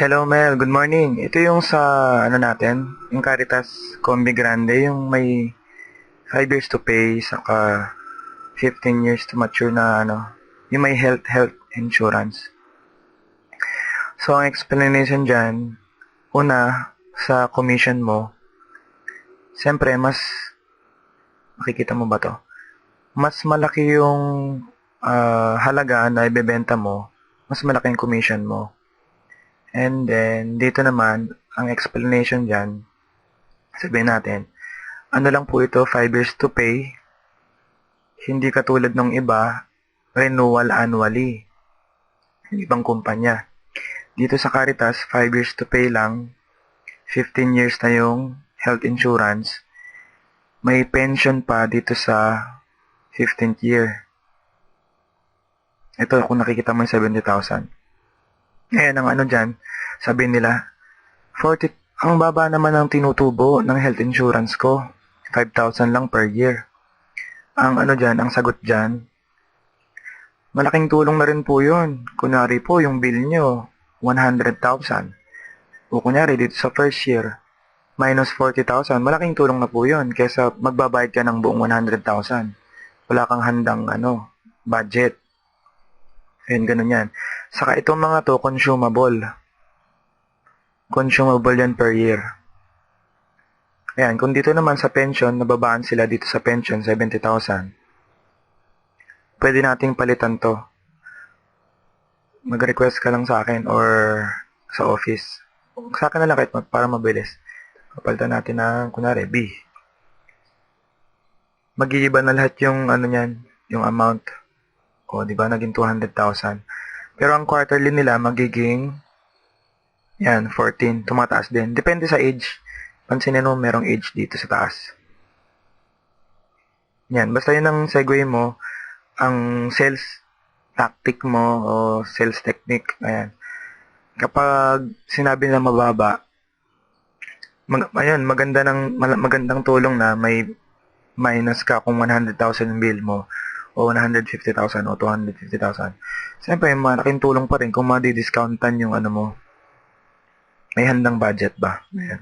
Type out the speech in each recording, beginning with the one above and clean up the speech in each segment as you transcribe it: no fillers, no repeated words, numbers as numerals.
Hello Mel, good morning. Ito yung sa ano natin, yung Caritas Combi Grande, yung may 5 years to pay saka 15 years to mature na ano, yung may health insurance. So ang explanation dyan, una sa commission mo, siyempre mas makikita mo ba to? Mas malaki yung halaga na ibebenta mo, mas malaki yung commission mo. And then, dito naman, ang explanation dyan, sabihin natin, ano lang po ito, 5 years to pay, hindi katulad ng iba, renewal annually, yung ibang kumpanya. Dito sa Caritas, 5 years to pay lang, 15 years na yung health insurance, may pension pa dito sa 15th year. Ito, kung nakikita mo yung 70,000. Ngayon, ang ano dyan, sabi nila, 40, ang baba naman ng tinutubo ng health insurance ko, 5,000 lang per year. Ang ano dyan, ang sagot dyan, malaking tulong na rin po yun. Kunwari po, yung bill nyo, 100,000. O kunyari, dito sa first year, minus 40,000, malaking tulong na po yun. Kesa magbabayad ka ng buong 100,000. Wala kang handang budget. Ayun, ganun yan. Saka itong mga to, consumable. Consumable yan per year. Ayan, kung dito naman sa pension, nababaan sila dito sa pension, 70,000. Pwede nating palitan to. Mag-request ka lang sa akin or sa office. Sa akin na lang kahit para mabilis. Papalitan natin ng, kunwari, B. Mag-iiba na lahat yung, yung amount. O, di ba, naging 200,000. Pero ang quarterly nila, magiging, 14. Tumataas din. Depende sa age. Pansinin mo, merong age dito sa taas. Yan, basta yun ang segue mo, ang sales tactic mo o sales technique. Ayan. Kapag sinabi na mababa, magandang tulong na may minus ka kung 100,000 yung bill mo o 150,000 o 250,000. Siyempre, malaking tulong pa rin kung madi-discountan yung mo. May handang budget ba? Ayan.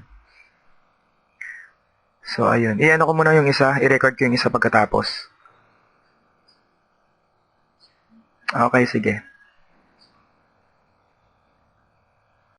So, ayun. I-ano ko muna yung isa. I-record ko yung isa pagkatapos. Okay, sige.